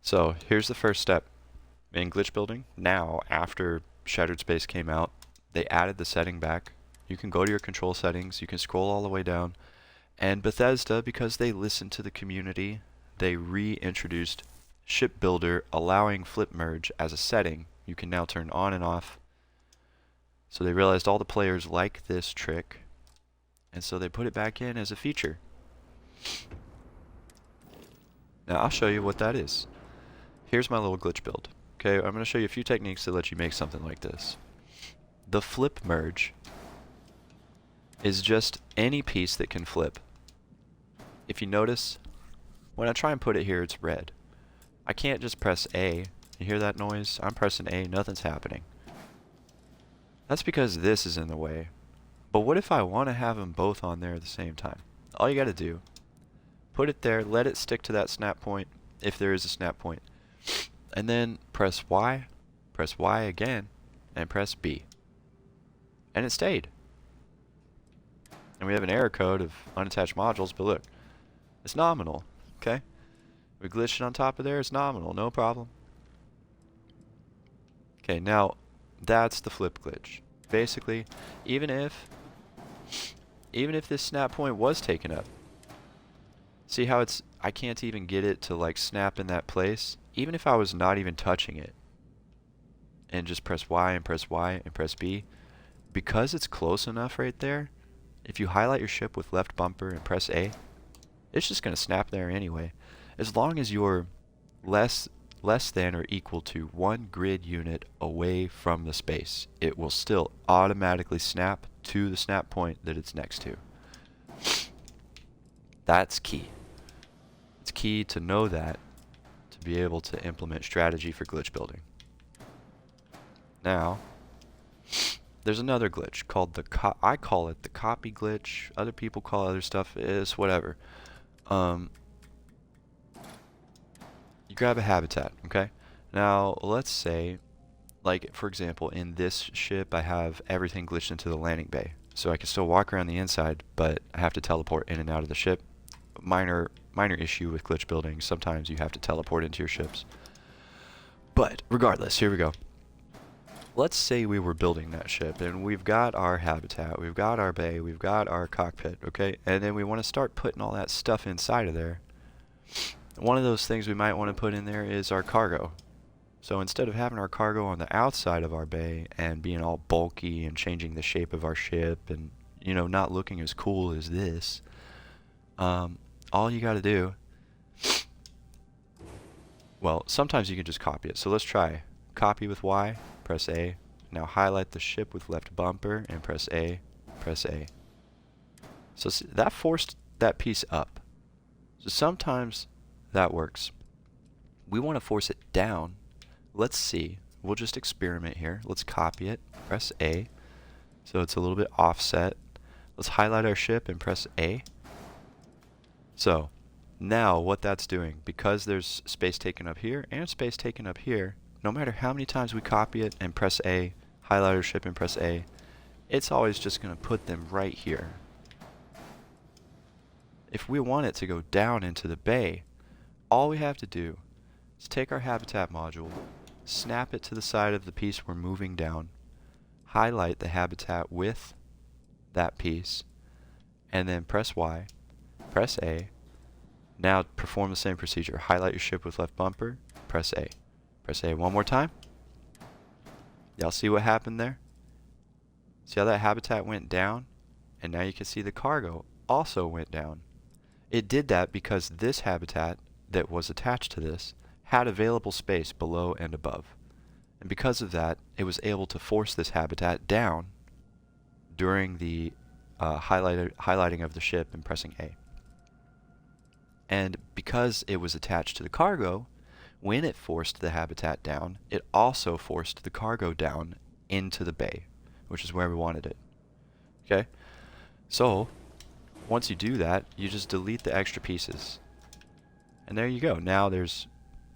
So here's the first step in glitch building. Now, after Shattered Space came out, they added the setting back. You can go to your control settings, you can scroll all the way down, and Bethesda, because they listened to the community, they reintroduced Ship Builder, allowing flip merge as a setting. You can now turn on and off. So they realized all the players like this trick, and so they put it back in as a feature. Now I'll show you what that is. Here's my little glitch build. Okay, I'm going to show you a few techniques that let you make something like this. The flip merge is just any piece that can flip. If you notice, when I try and put it here, it's red. I can't just press A. You hear that noise? I'm pressing A, nothing's happening. That's because this is in the way. But what if I want to have them both on there at the same time? All you got to do, put it there, let it stick to that snap point, if there is a snap point, and then press Y again, and press B. And it stayed. And we have an error code of unattached modules, but look, it's nominal, okay? We glitched it on top of there, it's nominal, no problem. Okay, now that's the flip glitch. Basically, even if this snap point was taken up, see how I can't even get it to like snap in that place? Even if I was not even touching it, and just press Y and press Y and press B, because it's close enough right there, if you highlight your ship with left bumper and press A, it's just going to snap there anyway. As long as you're less than or equal to 1 grid unit away from the space, it will still automatically snap to the snap point that it's next to. That's key. It's key to know that, to be able to implement strategy for glitch building. Now, there's another glitch called I call it the copy glitch. Other people call other stuff. It's whatever. You grab a habitat, okay? Now, let's say, like, for example, in this ship, I have everything glitched into the landing bay. So I can still walk around the inside, but I have to teleport in and out of the ship. Minor issue with glitch building. Sometimes you have to teleport into your ships. But, regardless, here we go. Let's say we were building that ship, and we've got our habitat, we've got our bay, we've got our cockpit, okay? And then we want to start putting all that stuff inside of there. One of those things we might want to put in there is our cargo. So instead of having our cargo on the outside of our bay and being all bulky and changing the shape of our ship and, you know, not looking as cool as this, all you got to do, well, sometimes you can just copy it. So let's try. Copy with Y, press A. Now highlight the ship with left bumper and press A, press A. So that forced that piece up. So sometimes that works. We want to force it down. Let's see. We'll just experiment here. Let's copy it, press A. So it's a little bit offset. Let's highlight our ship and press A. So now what that's doing, because there's space taken up here and space taken up here, no matter how many times we copy it and press A, highlight our ship and press A, it's always just going to put them right here. If we want it to go down into the bay, all we have to do is take our habitat module, snap it to the side of the piece we're moving down, highlight the habitat with that piece, and then press Y, press A. Now perform the same procedure. Highlight your ship with left bumper, press A. Press A one more time. Y'all see what happened there? See how that habitat went down? And now you can see the cargo also went down. It did that because this habitat that was attached to this had available space below and above. And because of that, it was able to force this habitat down during the highlighting of the ship and pressing A. And because it was attached to the cargo, when it forced the habitat down, it also forced the cargo down into the bay, which is where we wanted it. Okay? So, once you do that, you just delete the extra pieces. And there you go. Now there's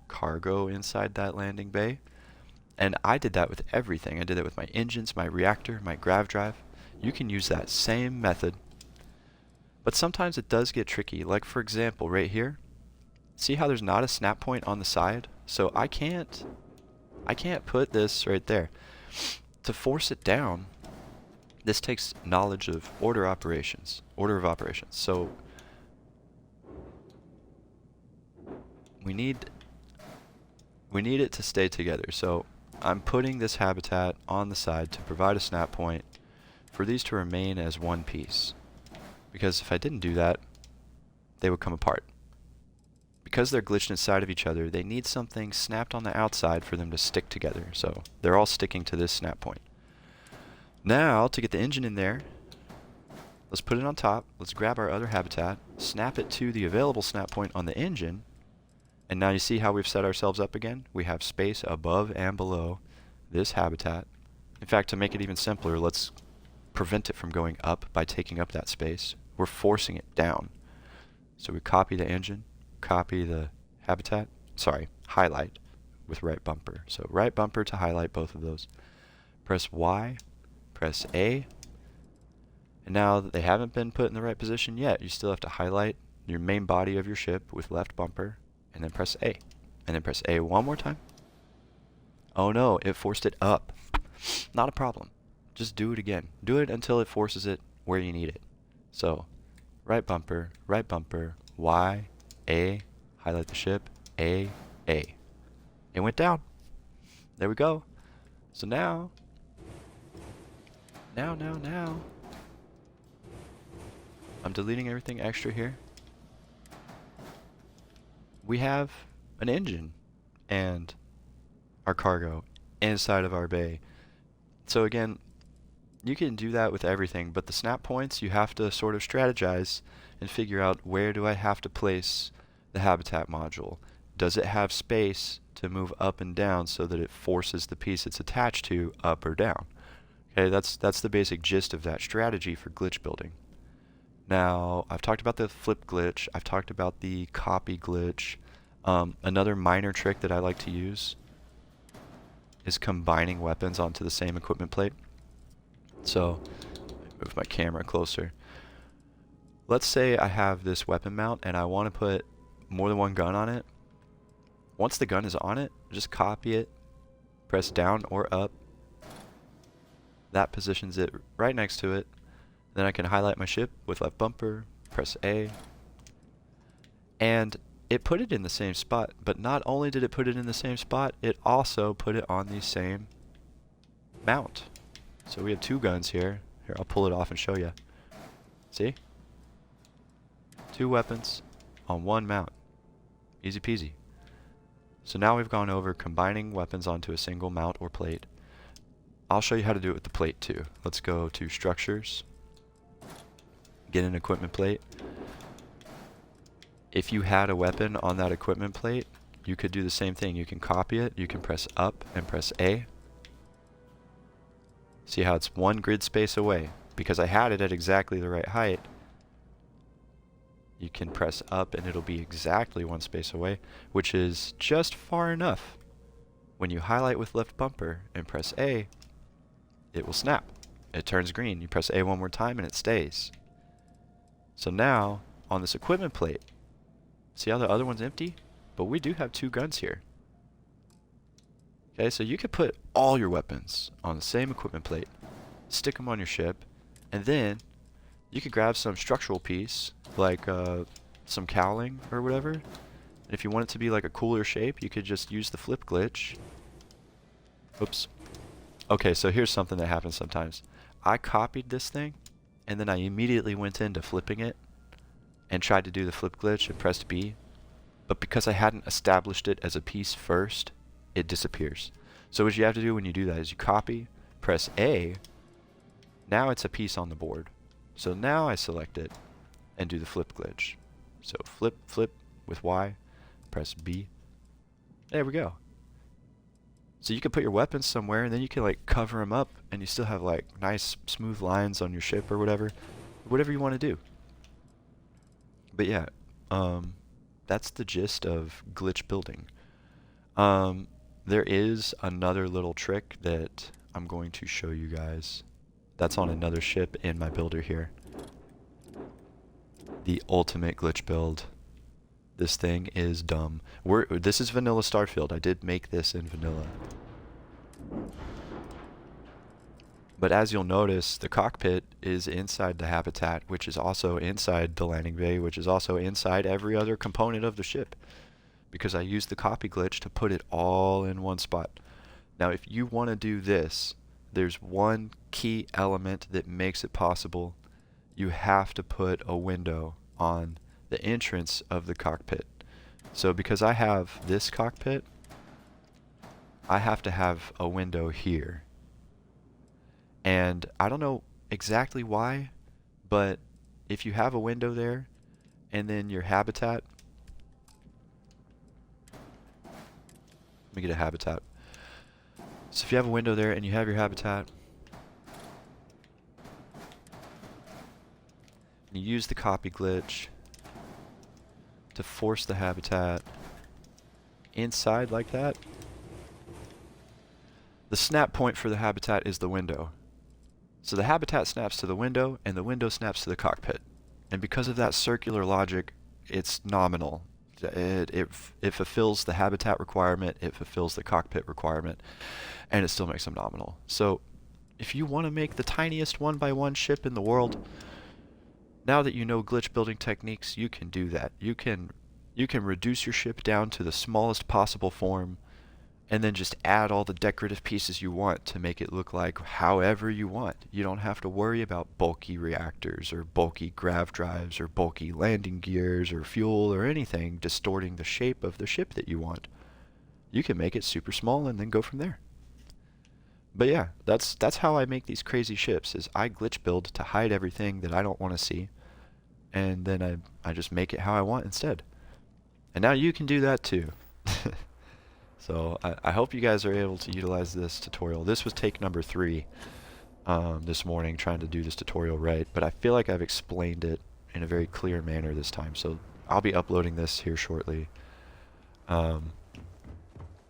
cargo inside that landing bay. And I did that with everything. I did that with my engines, my reactor, my grav drive. You can use that same method. But sometimes it does get tricky. Like, for example, right here. See how there's not a snap point on the side? So I can't put this right there. To force it down, this takes knowledge of order of operations. So we need it to stay together. So I'm putting this habitat on the side to provide a snap point for these to remain as one piece. Because if I didn't do that, they would come apart. Because they're glitched inside of each other, they need something snapped on the outside for them to stick together. So they're all sticking to this snap point. Now, to get the engine in there, let's put it on top. Let's grab our other habitat, snap it to the available snap point on the engine, and now you see how we've set ourselves up again? We have space above and below this habitat. In fact, to make it even simpler, let's prevent it from going up by taking up that space. We're forcing it down. So we copy the engine, copy the habitat, highlight with right bumper. So right bumper to highlight both of those. Press Y, press A, and now that they haven't been put in the right position yet, you still have to highlight your main body of your ship with left bumper, and then press A. And then press A one more time. Oh no, it forced it up. Not a problem. Just do it again. Do it until it forces it where you need it. So, right bumper, Y, A, highlight the ship, A. It went down. There we go. So now, I'm deleting everything extra here. We have an engine and our cargo inside of our bay. So again, you can do that with everything, but the snap points, you have to sort of strategize and figure out, where do I have to place the habitat module? Does it have space to move up and down so that it forces the piece it's attached to up or down? Okay, that's the basic gist of that strategy for glitch building. Now, I've talked about the flip glitch, I've talked about the copy glitch. Another minor trick that I like to use is combining weapons onto the same equipment plate. So, move my camera closer. Let's say I have this weapon mount and I want to put more than one gun on it. Once the gun is on it, just copy it, press down or up. That positions it right next to it. Then I can highlight my ship with left bumper, press A, and it put it in the same spot. But not only did it put it in the same spot, it also put it on the same mount. So we have two guns here. Here, I'll pull it off and show you. See? Two weapons on one mount. Easy peasy. So now we've gone over combining weapons onto a single mount or plate. I'll show you how to do it with the plate too. Let's go to Structures. Get an equipment plate. If you had a weapon on that equipment plate, you could do the same thing. You can copy it, you can press up and press A. See how it's one grid space away? Because I had it at exactly the right height. You can press up and it'll be exactly one space away, which is just far enough. When you highlight with left bumper and press A, it will snap. It turns green. You press A one more time and it stays. So now, on this equipment plate, see how the other one's empty? But we do have two guns here. Okay, so you could put all your weapons on the same equipment plate, stick them on your ship, and then you could grab some structural piece, like some cowling or whatever. And if you want it to be like a cooler shape, you could just use the flip glitch. Oops. Okay, so here's something that happens sometimes. I copied this thing, and then I immediately went into flipping it and tried to do the flip glitch and pressed B. But because I hadn't established it as a piece first, it disappears. So what you have to do when you do that is you copy, press A, now it's a piece on the board. So now I select it and do the flip glitch. So flip with Y, press B. There we go. So you can put your weapons somewhere and then you can like cover them up and you still have like nice smooth lines on your ship or whatever you want to do. But yeah, that's the gist of glitch building. There is another little trick that I'm going to show you guys. That's on another ship in my builder here. The ultimate glitch build. This thing is dumb. This is vanilla Starfield. I did make this in vanilla. But as you'll notice, the cockpit is inside the habitat, which is also inside the landing bay, which is also inside every other component of the ship. Because I used the copy glitch to put it all in one spot. Now if you want to do this, there's one key element that makes it possible. You have to put a window on the entrance of the cockpit. So because I have this cockpit, I have to have a window here. And I don't know exactly why, but if you have a window there, and then your habitat, let me get a habitat. So if you have a window there and you have your habitat, you use the copy glitch to force the habitat inside like that. The snap point for the habitat is the window. So the habitat snaps to the window, and the window snaps to the cockpit. And because of that circular logic, it's nominal. It fulfills the habitat requirement, it fulfills the cockpit requirement, and it still makes them nominal. So if you want to make the tiniest 1x1 ship in the world, now that you know glitch building techniques, you can do that. You can reduce your ship down to the smallest possible form, and then just add all the decorative pieces you want to make it look like however you want. You don't have to worry about bulky reactors or bulky grav drives or bulky landing gears or fuel or anything distorting the shape of the ship that you want. You can make it super small and then go from there. But yeah, that's how I make these crazy ships, is I glitch build to hide everything that I don't want to see, and then I just make it how I want instead. And now you can do that too. So I hope you guys are able to utilize this tutorial. This was take number 3 this morning, trying to do this tutorial right, but I feel like I've explained it in a very clear manner this time, so I'll be uploading this here shortly.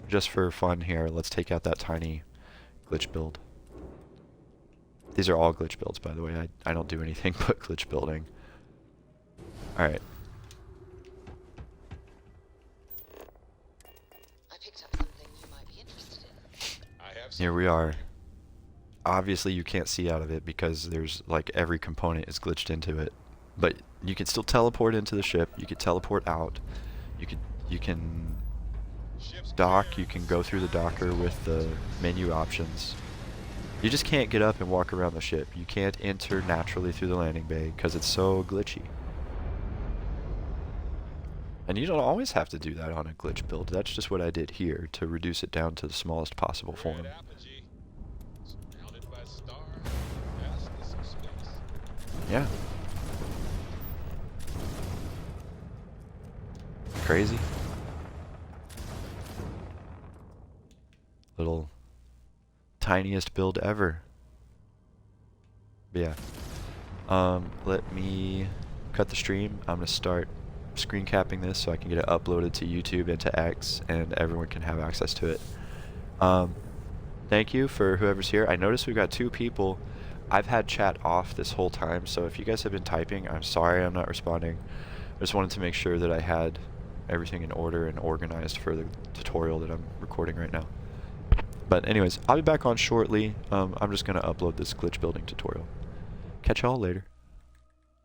Just for fun here, let's take out that tiny glitch build. These are all glitch builds, by the way. I don't do anything but glitch building. Alright. Here we are. Obviously you can't see out of it because there's like every component is glitched into it. But you can still teleport into the ship, you can teleport out, you can dock, you can go through the docker with the menu options. You just can't get up and walk around the ship. You can't enter naturally through the landing bay because it's so glitchy. And you don't always have to do that on a glitch build. That's just what I did here to reduce it down to the smallest possible form. Yeah. Crazy. Little tiniest build ever. But yeah. Let me cut the stream. I'm gonna start screen capping this so I can get it uploaded to YouTube and to X, and everyone can have access to it. Thank you for whoever's here. I noticed we've got 2 people. I've had chat off this whole time, so if you guys have been typing, I'm sorry I'm not responding. I just wanted to make sure that I had everything in order and organized for the tutorial that I'm recording right now. But anyways, I'll be back on shortly. I'm just going to upload this glitch building tutorial. Catch y'all later.